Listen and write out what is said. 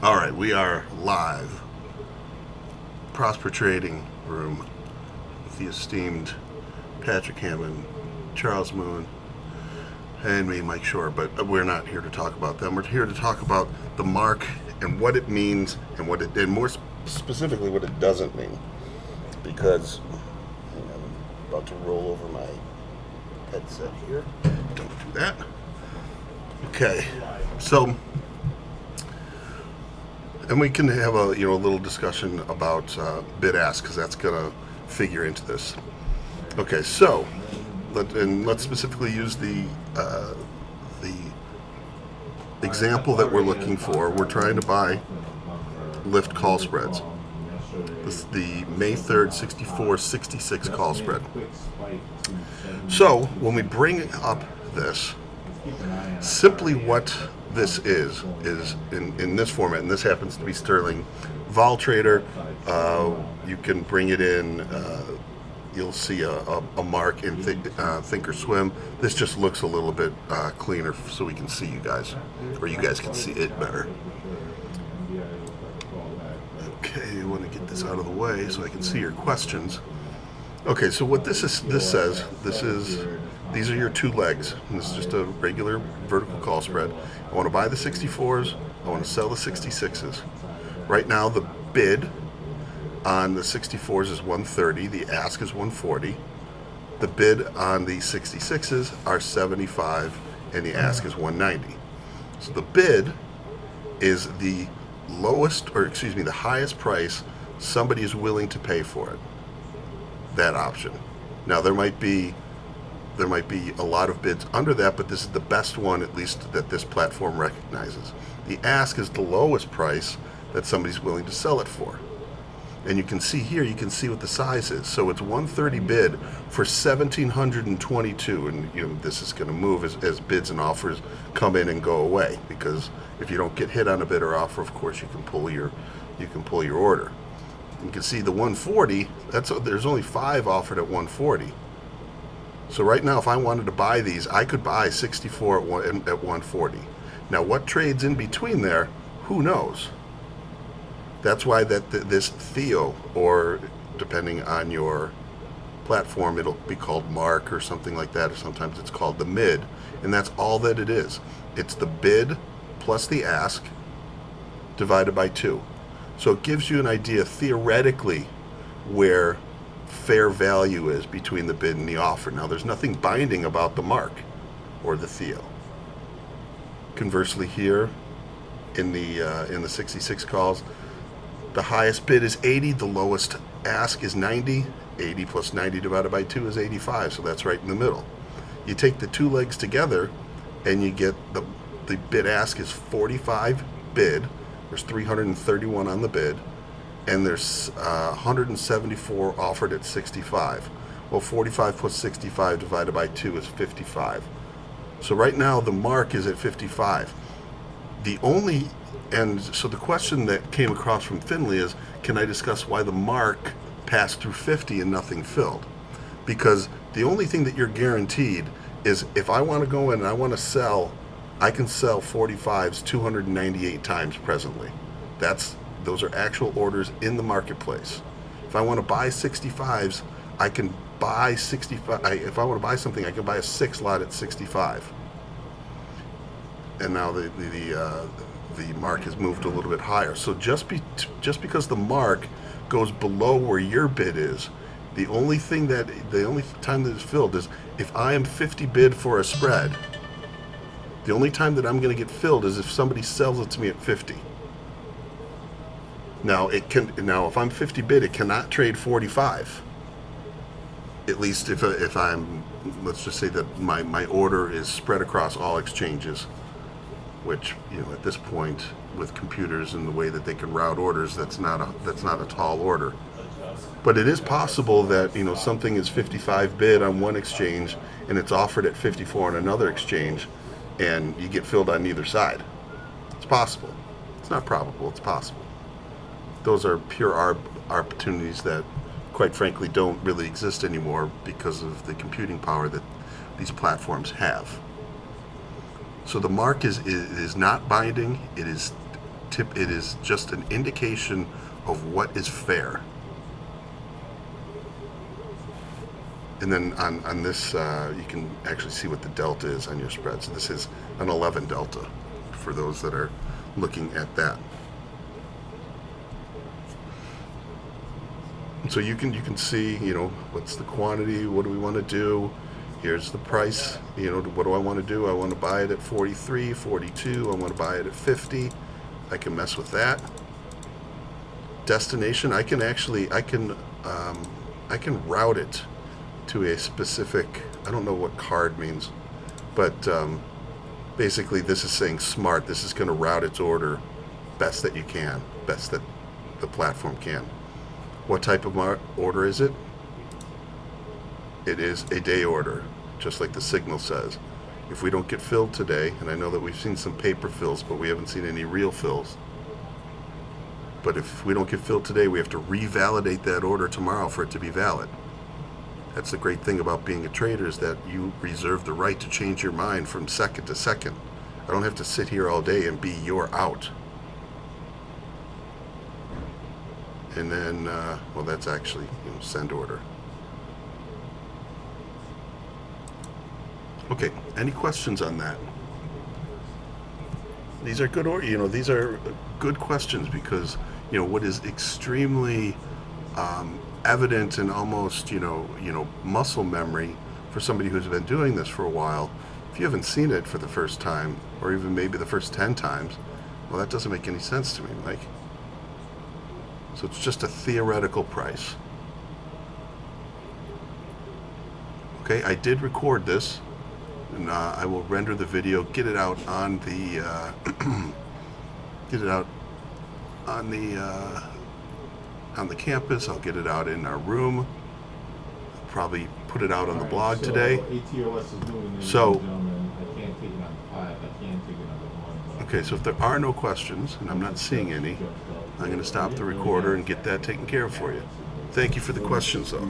All right, we are live. Prosper Trading Room with the esteemed Patrick Hammond, Charles Moon, and me, Mike Shorr. But we're not here to talk about them. We're here to talk about the mark and what it means, and and more specifically, what it doesn't mean. Because I'm about to roll over my headset here. Don't do that. Okay, so. And we can have a little discussion about bid ask, because that's going to figure into this. Okay, so let's specifically use the example that we're looking for. We're trying to buy lift call spreads. This is the May 3rd 64-66 call spread. So when we bring up this, simply what this is in this format, and this happens to be Sterling Vol Trader. You can bring it in. You'll see a mark in Thinkorswim. This just looks a little bit cleaner, so we can see you guys, or you guys can see it better. Okay, I want to get this out of the way so I can see your questions. Okay, so what this says, these are your two legs. And this is just a regular vertical call spread. I want to buy the 64s. I want to sell the 66s. Right now, the bid on the 64s is 130. The ask is 140. The bid on the 66s are 75, and the ask is 190. So the bid is the the highest price somebody is willing to pay for it. That option. Now there might be a lot of bids under that, but this is the best one, at least that this platform recognizes. The ask is the lowest price that somebody's willing to sell it for. And you can see here, you can see what the size is. So it's 130 bid for 1,722, and this is going to move as bids and offers come in and go away, because if you don't get hit on a bid or offer, of course you can pull your order. You can see the 140. There's only 5 offered at 140. So right now, if I wanted to buy these, I could buy 64 at 140. Now, what trades in between there, who knows? That's why this Theo, or depending on your platform, it'll be called Mark or something like that, or sometimes it's called the mid, and that's all that it is. It's the bid plus the ask divided by 2. So it gives you an idea, theoretically, where fair value is between the bid and the offer. Now, there's nothing binding about the mark or the Theo. Conversely, here in the 66 calls, the highest bid is 80, the lowest ask is 90. 80 plus 90 divided by 2 is 85, so that's right in the middle. You take the two legs together, and you get the bid ask is 45 bid. There's 331 on the bid, and there's 174 offered at 65. Well, 45 plus 65 divided by 2 is 55. So right now the mark is at 55. And so the question that came across from Finley is, can I discuss why the mark passed through 50 and nothing filled? Because the only thing that you're guaranteed is, if I want to go in and I want to sell, I can sell 45s 298 times presently. Those are actual orders in the marketplace. If I want to buy 65s, I can buy 65. If I want to buy something, I can buy a 6 lot at 65. And now the mark has moved a little bit higher. So just because the mark goes below where your bid is, the only time that it's filled is if I am 50 bid for a spread. The only time that I'm going to get filled is if somebody sells it to me at 50. Now if I'm 50 bid, it cannot trade 45. At least if I'm, let's just say that my order is spread across all exchanges, which at this point with computers and the way that they can route orders, that's not a tall order. But it is possible that something is 55 bid on one exchange and it's offered at 54 on another exchange, and you get filled on neither side. It's possible. It's not probable. It's possible. Those are pure opportunities that, quite frankly, don't really exist anymore because of the computing power that these platforms have. So the mark is not binding. It is it is just an indication of what is fair. And then on this, you can actually see what the delta is on your spread. So this is an 11 delta for those that are looking at that. So you can see, what's the quantity, what do we want to do, here's the price, what do I want to do, I want to buy it at 43, 42, I want to buy it at 50, I can mess with that. Destination, I can route it to a specific, I don't know what card means, but basically this is saying smart, this is going to route its order best that you can, best that the platform can. What type of order is it? It is a day order, just like the signal says. If we don't get filled today, and I know that we've seen some paper fills, but we haven't seen any real fills. But if we don't get filled today, we have to revalidate that order tomorrow for it to be valid. That's the great thing about being a trader, is that you reserve the right to change your mind from second to second. I don't have to sit here all day and be your out. And then, well, that's actually send order. Okay, any questions on that? These are good, these are good questions, because what is extremely evident and almost muscle memory for somebody who's been doing this for a while. If you haven't seen it for the first time, or even maybe the first 10 times, well, that doesn't make any sense to me, Mike. So it's just a theoretical price. Okay, I did record this, and I will render the video, get it out on the on the campus. I'll get it out in our room. I'll probably put it out on the blog today. So, okay, so if there are no questions, and I'm not seeing any, I'm going to stop the recorder and get that taken care of for you. Thank you for the questions, though.